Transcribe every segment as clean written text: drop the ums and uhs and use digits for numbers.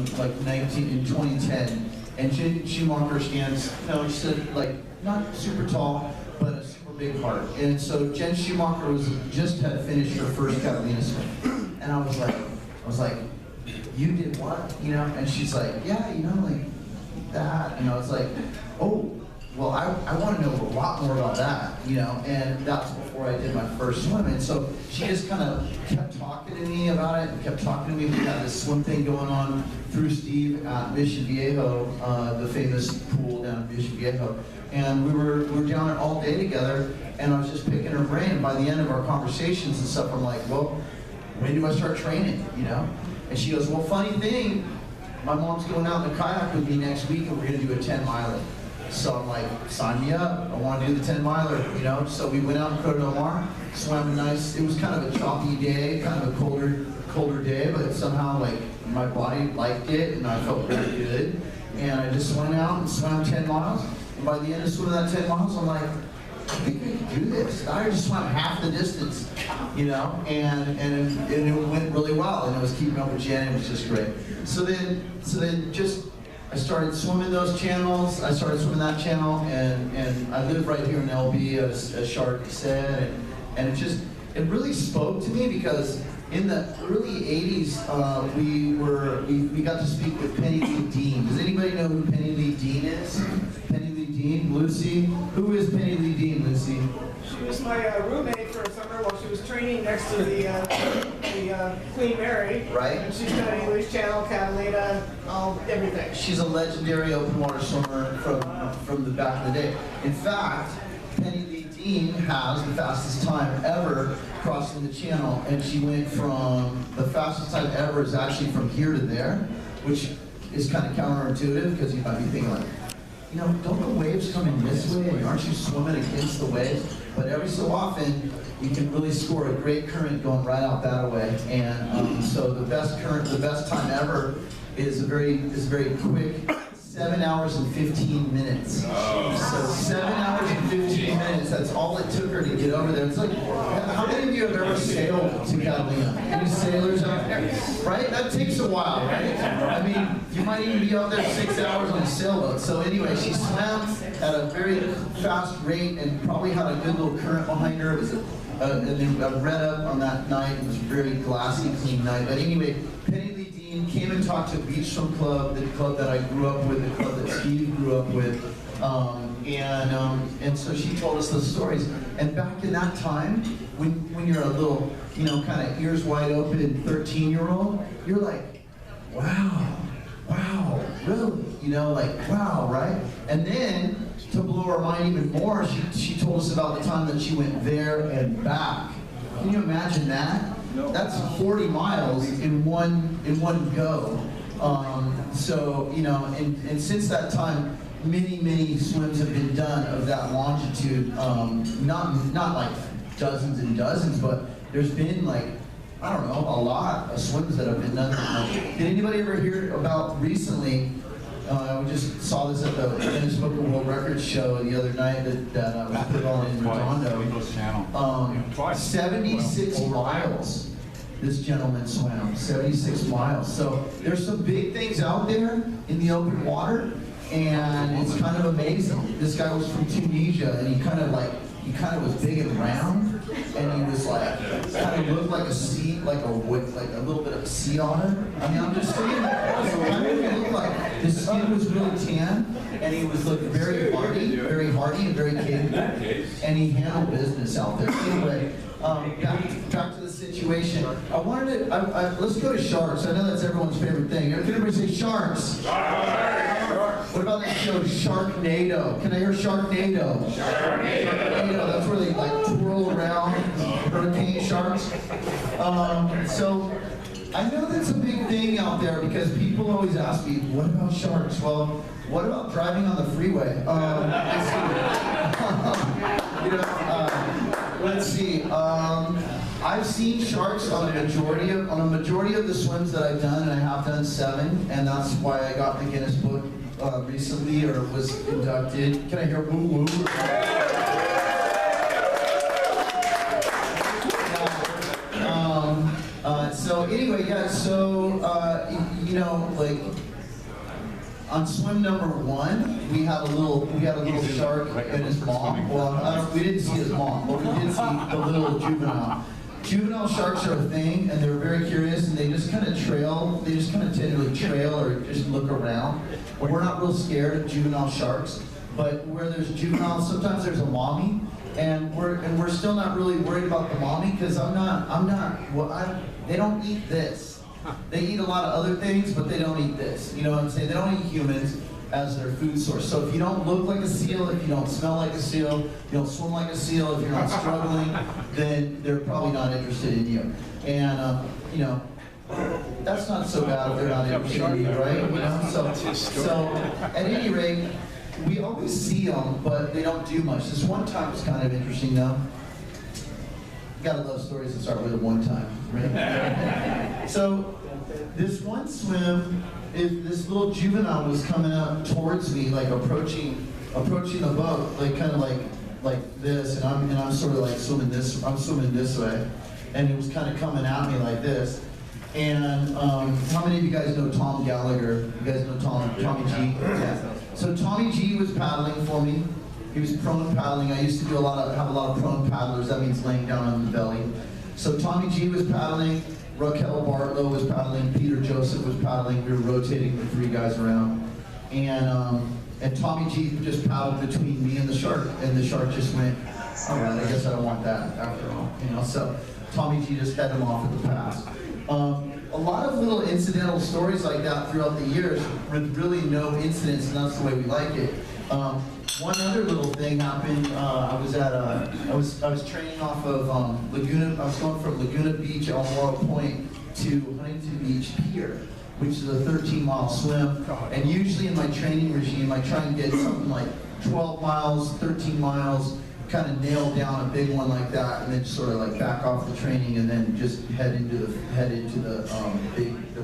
in 2010, and Jen Schumacher stands, she said, like, not super tall, but a super big heart. And so Jen Schumacher had finished her first Catalina swim, and I was like, you did what? And she's like, yeah, like that. And I was like, oh. Well, I want to know a lot more about that, and that's before I did my first swim. And so she just kind of kept talking to me about it and kept talking to me. We had this swim thing going on through Steve at Mission Viejo, the famous pool down in Mission Viejo. And we were down there all day together, and I was just picking her brain. And by the end of our conversations and stuff, I'm like, well, when do I start training, And she goes, well, funny thing, my mom's going out in the kayak with me next week, and we're going to do a 10-miler. So I'm like, sign me up, I want to do the 10-miler, So we went out in Cote d'Ivoire, swam nice. It was kind of a choppy day, kind of a colder day, but somehow like my body liked it and I felt really good. And I just went out and swam 10 miles. And by the end of swimming that 10 miles, I'm like, I think I can do this. I just swam half the distance, and it went really well. And I was keeping up with Jen, it was just great. So then I started swimming those channels. I started swimming that channel, and I live right here in LB, as Shark said, and it really spoke to me because in the early '80s we got to speak with Penny Lee Dean. Does anybody know who Penny Lee Dean is? Penny Lee Dean, Lucy. Who is Penny Lee Dean, Lucy? She was my roommate for a summer while she was training next to the Queen Mary. Right. And she's got English Channel, Catalina, everything. She's a legendary open water swimmer from the back of the day. In fact, Penny Lee Dean has the fastest time ever crossing the channel, and she went from, the fastest time ever is actually from here to there, which is kind of counterintuitive because you might be thinking like, don't the waves come in this way, and aren't you swimming against the waves? But every so often, you can really score a great current going right out that way. And so the best time ever is a very quick 7 hours and 15 minutes. So 7 hours and 15 minutes, that's all it took her to get over there. It's like, how many of you have ever sailed to Catalina? Any sailors out there? Right? That takes a while, right? I mean, you might even be out there 6 hours on a sailboat. So anyway, she swam at a very fast rate and probably had a good little current behind her. It was I read up on that night. It was a very glassy, clean night. But anyway, Penny Lee Dean came and talked to Beach Swim Club, the club that I grew up with, the club that Steve grew up with. And so she told us those stories. And back in that time, when you're a little, kind of ears wide open 13-year-old, you're like, wow, really? Like, wow, right? And then, to blow her mind even more, she told us about the time that she went there and back. Can you imagine that? That's 40 miles in one go. So, and since that time, many swims have been done of that longitude. Not like dozens and dozens, but there's been like, I don't know, a lot of swims that have been done. Did anybody ever hear about recently? We just saw this at the Guinness World Record show the other night that was put on in Redondo. 76 miles. This gentleman swam 76 miles. So there's some big things out there in the open water, and it's kind of amazing. This guy was from Tunisia, and he kind of was big and round, and he was like, kind of looked like a sea, like a little bit of a sea otter. I mean, I'm just saying, that's what he looked like. His skin was really tan, and he was looking very hardy and very capable, and he handled business out there. Anyway, back to the situation. I wanted to, let's go to sharks. I know that's everyone's favorite thing. Everybody say sharks. What about that show, Sharknado? Can I hear Sharknado? Sharknado, that's where they like twirl around, hurricane sharks. So I know that's a big thing out there because people always ask me, what about sharks? Well, what about driving on the freeway? Let's see. I've seen sharks on a majority of the swims that I've done, and I have done 7, and that's why I got the Guinness Book recently, or was inducted. Can I hear woo woo? So anyway, yeah. So know, like on swim number 1, we had a little shark and his mom. Well, we didn't see his mom, but we did see the little juvenile. Juvenile sharks are a thing, and they're very curious, and they just kind of trail. They just kind of tend to trail or just look around. We're not real scared of juvenile sharks, but where there's juveniles, sometimes there's a mommy, and we're still not really worried about the mommy because they don't eat this. They eat a lot of other things, but they don't eat this. You know what I'm saying? They don't eat humans as their food source. So if you don't look like a seal, if you don't smell like a seal, you don't swim like a seal, if you're not struggling, then they're probably not interested in you. And you know, that's not so bad if they're not interested in you, right? You know? So at any rate, we always see them, but they don't do much. This one time was kind of interesting though. Gotta love stories that start with a one time, right? So this one swim, this little juvenile was coming up towards me, like approaching the boat, like kind of like this, and I'm sort of like swimming this. I'm swimming this way, and it was kind of coming at me like this. And how many of you guys know Tom Gallagher? You guys know Tommy G? Yeah. So Tommy G was paddling for me. He was prone paddling. I used to have a lot of prone paddlers. That means laying down on the belly. So Tommy G was paddling. Raquel Bartlow was paddling. Peter Joseph was paddling. We were rotating the 3 guys around. And Tommy G just paddled between me and the shark. And the shark just went, all right, I guess I don't want that after all. You know, so Tommy G just headed him off at the pass. A lot of little incidental stories like that throughout the years with really no incidents, and that's the way we like it. One other little thing happened. I was training off of Laguna. I was going from Laguna Beach, El Moro Point, to Huntington Beach Pier, which is a 13-mile swim. And usually in my training regime, I try and get something like 12 miles, 13 miles, kind of nail down a big one like that, and then sort of like back off the training, and then just head into the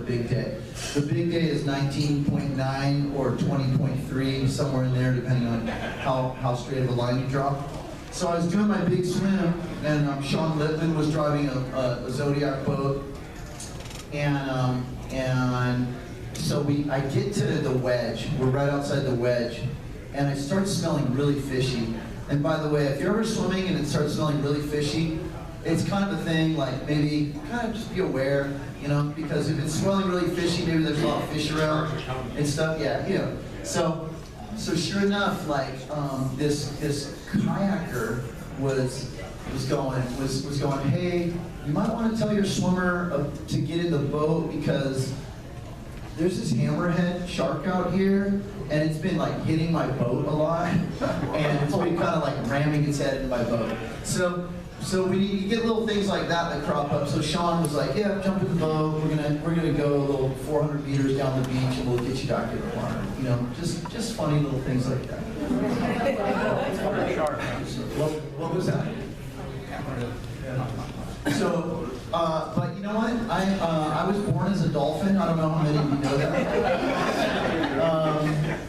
big day. The big day is 19.9 or 20.3, somewhere in there, depending on how straight of a line you drop. So I was doing my big swim, and Sean Lippman was driving a Zodiac boat, and so I get to the wedge. We're right outside the wedge, and I start smelling really fishy. And by the way, if you're ever swimming and it starts smelling really fishy, it's kind of a thing, like maybe kind of just be aware, you know, because if it's smelling really fishy, maybe there's a lot of fish around and stuff, yeah, you know. So sure enough, like this kayaker was going, hey, you might want to tell your swimmer to get in the boat because there's this hammerhead shark out here, and it's been like hitting my boat a lot, and it's been kind of like ramming its head into my boat. So when you get little things like that crop up, so Sean was like, yeah, jump in the boat, we're gonna go a little 400 meters down the beach, and we'll get you back to the water. You know, just funny little things like that. What was that? So, but you know what? I was born as a dolphin. I don't know how many of you know that.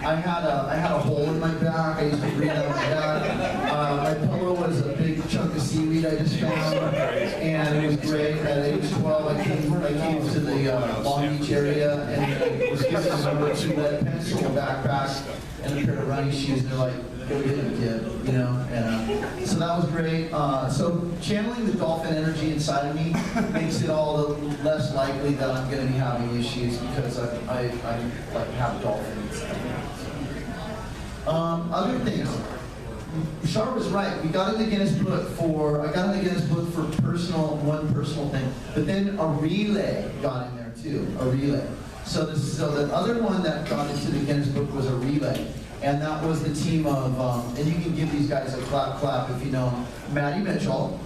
I had a hole in my back. I used to breathe out of my back. My pillow was a big chunk of seaweed I just found, and it was great. At age 12, I came to the Long Beach area, and was given a number 2 lead pencil, a backpack, and a pair of running shoes. And they're like, go get him, kid, you know, and so that was great. So channeling the dolphin energy inside of me makes it all the less likely that I'm going to be having issues because I like have dolphins inside of me. Other things. Shar was right. We got in the Guinness Book for one personal thing, but then a relay got in there too. A relay. So the other one that got into the Guinness Book was a relay. And that was the team of, and you can give these guys a clap if you know them. Maddie Mitchell.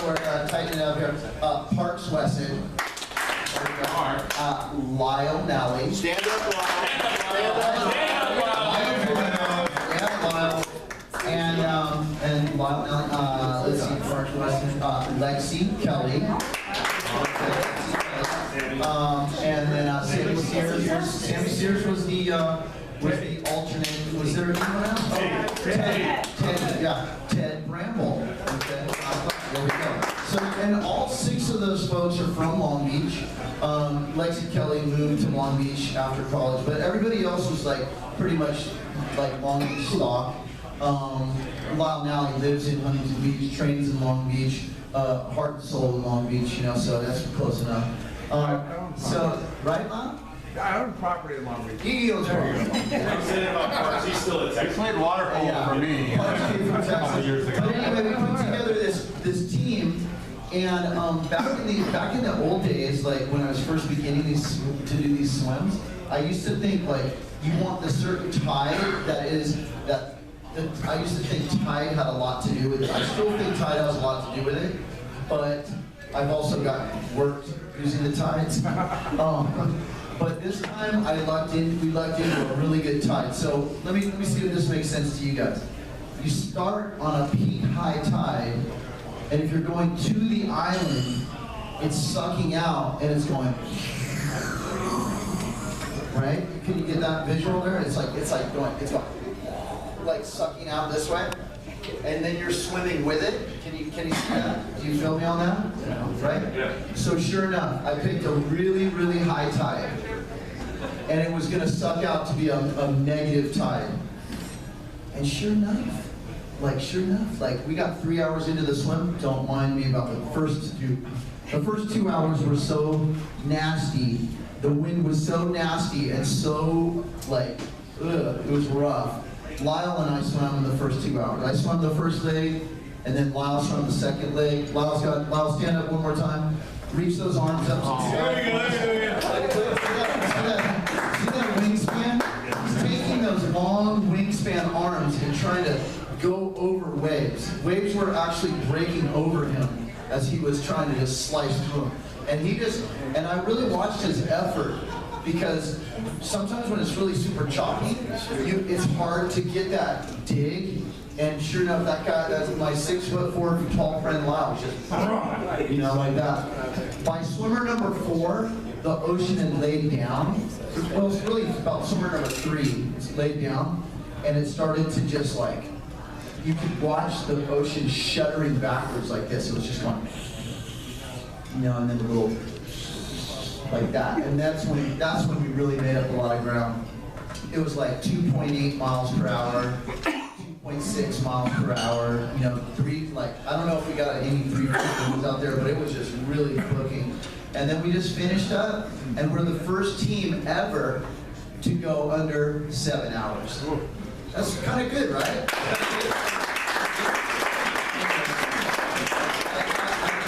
We're tightening it up here. Parks Wesson. Lyle Nally. Stand up, Lyle. Yeah, Lyle. And Lyle Nally. Let's see, Parks Wesson. Lexi Kelly. And then Sammy Sears. Sammy Sears was the alternate. Was there anyone else? Oh, Ted Bramble. Okay. There we go. So, and all 6 of those folks are from Long Beach. Lexi Kelly moved to Long Beach after college, but everybody else was like pretty much like Long Beach stock. Lyle now lives in Huntington Beach, trains in Long Beach, heart and soul in Long Beach, you know, so that's close enough. So, right, Lyle? I own property in Long Beach. He goes wrong. He's still a Texas. He played water polo for me. Years ago. But anyway, we put together this team, and back in the old days, like when I was first beginning to do these swims, I used to think like you want the certain tide I used to think tide had a lot to do with it. I still think tide has a lot to do with it, but I've also got worked using the tides. But this time we lucked into a really good tide. So let me see if this makes sense to you guys. You start on a peak high tide, and if you're going to the island, it's sucking out and it's going, right? Can you get that visual there? It's going like sucking out this way, and then you're swimming with it. Can you see that? Do you feel me on that? Yeah. Right? Yeah. So sure enough, I picked a really, really high tide, and it was gonna suck out to be a negative tide. And sure enough, we got 3 hours into the swim. Don't mind me about the first 2. The first 2 hours were so nasty. The wind was so nasty and so like, it was rough. Lyle and I swam in the first 2 hours. I swam the first leg, and then Lyle swam the second leg. Lyle, stand up one more time. Reach those arms up. There you go. See that wingspan? He's taking those long wingspan arms and trying to go over waves. Waves were actually breaking over him as he was trying to just slice through them. And I really watched his effort, because sometimes when it's really super choppy, it's hard to get that dig. And sure enough, that's my 6'4" tall friend Lyle, just, you know, like that. By swimmer number 4, the ocean had laid down. Well, it's really about swimmer number 3, it's laid down, and it started to just like, you could watch the ocean shuddering backwards like this. It was just going, you know, and then a little like that. And that's when we really made up a lot of ground. It was like 2.8 miles per hour, 2.6 miles per hour, you know, I don't know if we got any 3 was out there, but it was just really cooking. And then we just finished up, and we're the first team ever to go under 7 hours. That's kind of good, right?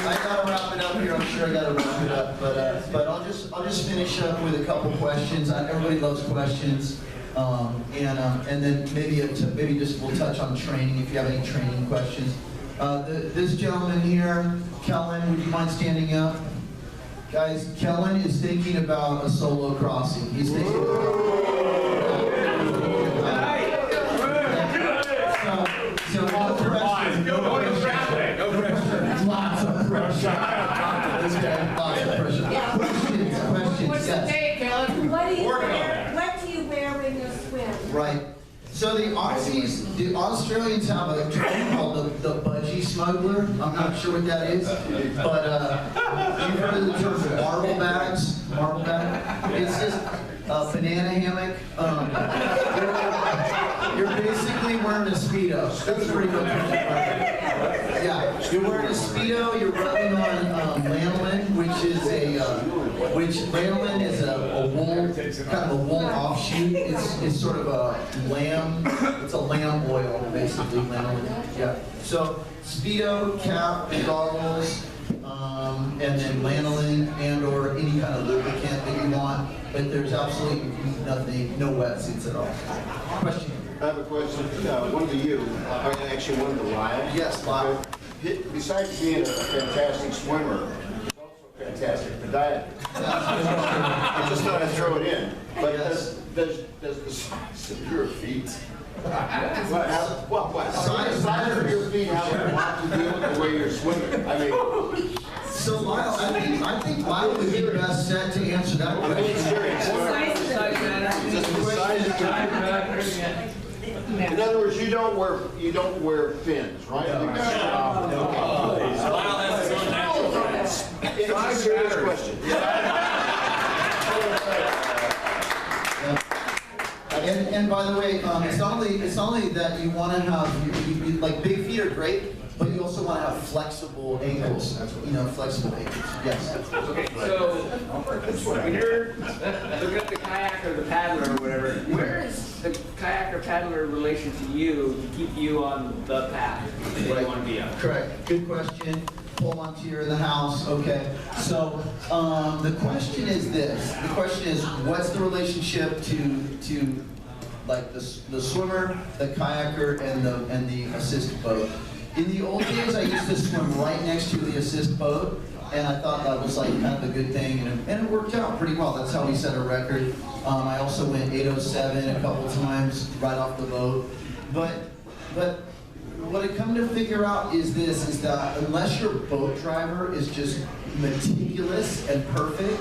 I gotta wrap it up here. I'm sure I gotta wrap it up, but I'll just finish up with a couple questions. Everybody loves questions, and then maybe just we'll touch on training if you have any training questions. This gentleman here, Kellen, would you mind standing up? Guys, Kellen is thinking about a solo crossing. He's thinking about. So no pressure. No pressure. Lots of pressure. This guy, lots of pressure. Questions. What's Yes. the date, Kellen? What do you wear when you swim? Right. So the Australians have a term called the budgie smuggler. I'm not sure what that is, but you've heard of the term marble bags? Marble bag? It's just a banana hammock. You're basically wearing a Speedo. That's pretty much what you're wearing. Yeah, you're wearing a Speedo. You're rubbing on lanolin, which lanolin is a wool, kind of a wool offshoot. It's sort of a lamb. It's a lamb oil, basically lanolin. Yeah. So Speedo, cap, goggles, and then lanolin and/or any kind of lubricant that you want. But there's absolutely nothing, no wetsuits at all. Question. I have a question. One to you. Actually, one to Lyle. Yes, Lyle. Besides being a fantastic swimmer, he's also a fantastic podiatrist. I just thought I'd throw it in. But Yes. does the size of your feet? What? Size of your feet have a lot to do with the way you're swimming. I mean. So Lyle, I think Lyle would be best set to answer that I'm being question. serious. Just the size of your feet. In other words, you don't wear fins, right? Lyle has his own It's a serious question. And by the way, it's not only that you want to have like big feet are great, but you also want to have flexible ankles. You know, flexible ankles. Yes. Okay, so when you're looking at the kayak or the paddler or whatever, where is the kayak or paddler in relation to you to keep you on the path that you want to be on? Correct. Good question. Pull onto you in the house. Okay. So the question is this. The question is, what's the relationship to like the swimmer, the kayaker, and the assist boat? In the old days, I used to swim right next to the assist boat, and I thought that was like kind of a good thing, and it worked out pretty well. That's how we set a record. I also went 8:07 a couple times right off the boat. But what I come to figure out is this, is that unless your boat driver is just meticulous and perfect,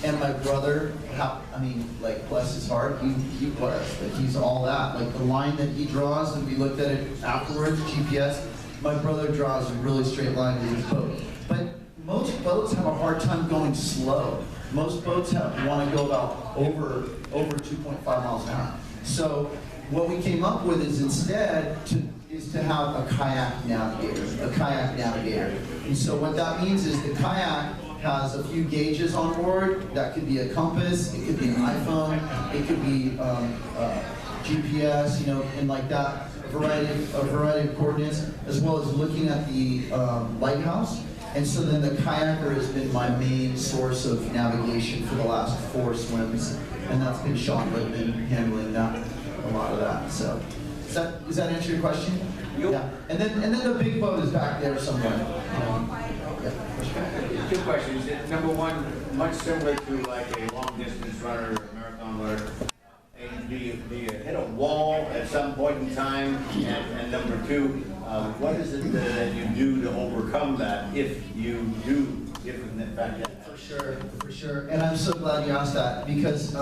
and my brother, I mean, like, bless his heart, he was, like, he's all that. Like, the line that he draws, and we looked at it afterwards, GPS, my brother draws a really straight line with his boat. But most boats have a hard time going slow. Most boats want to go about over 2.5 miles an hour. So what we came up with is instead to have a kayak navigator. And so what that means is the kayak has a few gauges on board. That could be a compass, it could be an iPhone, it could be GPS, you know, and like that, a variety of coordinates, as well as looking at the lighthouse. And so then the kayaker has been my main source of navigation for the last 4 swims, and that's been Sean Whitman handling that, a lot of that. So does that answer your question? Yep. Yeah. And then the big boat is back there somewhere. Two questions. Number one, much similar to like a long distance runner or a marathon runner. And do you hit a wall at some point in time? And number two, what is it that you do to overcome that if you do, if in fact that For sure. And I'm so glad you asked that, because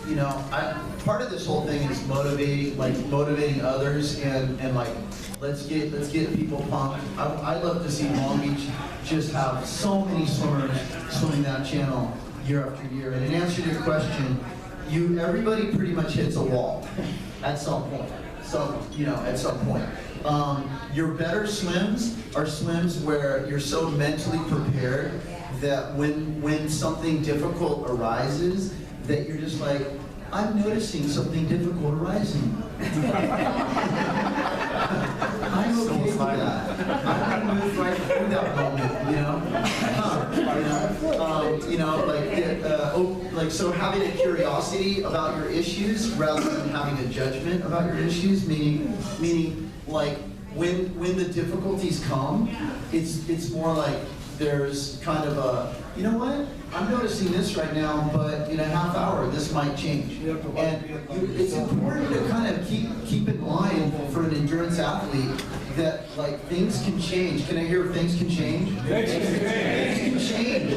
you know, part of this whole thing is motivating others, and like let's get people pumped. I love to see Long Beach just have so many swimmers swimming that channel year after year. And in answer to your question, everybody pretty much hits a wall at some point. So, you know, at some point. Your better swims are swims where you're so mentally prepared that when something difficult arises, that you're just like, I'm noticing something difficult arising. I'm okay with that. I'm gonna move right through that moment, you know? Like so having a curiosity about your issues rather than having a judgment about your issues, meaning like when the difficulties come, it's more like there's kind of a, you know what? I'm noticing this right now, but in a half hour, this might change. And it's important to kind of keep in mind for an endurance athlete that like things can change. Can I hear things can change? Things can change.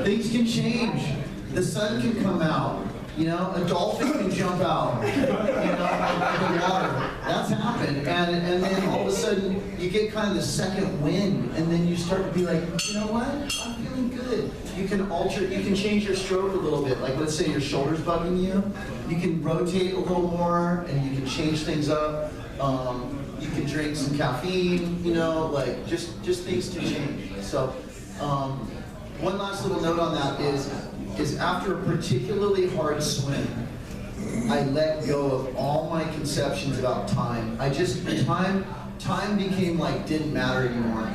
Things can change. The sun can come out. You know, a dolphin can jump out, you know, of the water. That's happened. And then all of a sudden, you get kind of the second wind, and then you start to be like, you know what? I'm feeling good. You can change your stroke a little bit. Like, let's say your shoulder's bugging you. You can rotate a little more, and you can change things up. You can drink some caffeine, you know, like, just things can change. So, one last little note on that is after a particularly hard swim, I let go of all my conceptions about time. Time became like didn't matter anymore.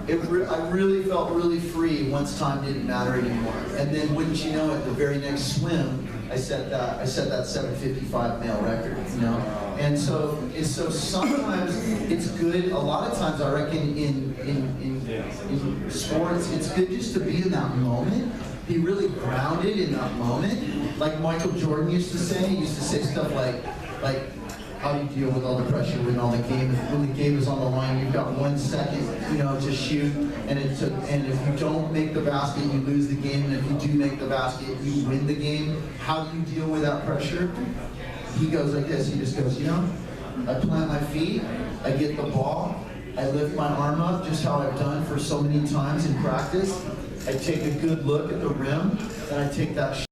I really felt really free once time didn't matter anymore. And then wouldn't you know it, the very next swim, I set that 7:55 male record, you know? And so sometimes it's good, a lot of times I reckon in sports, it's good just to be in that moment, be really grounded in that moment. Like Michael Jordan used to say stuff like, how do you deal with all the pressure when the game is on the line? You've got 1 second, you know, to shoot, and if you don't make the basket, you lose the game, and if you do make the basket, you win the game. How do you deal with that pressure? He goes like this. He just goes, you know, I plant my feet, I get the ball, I lift my arm up, just how I've done for so many times in practice, I take a good look at the rim, and I take that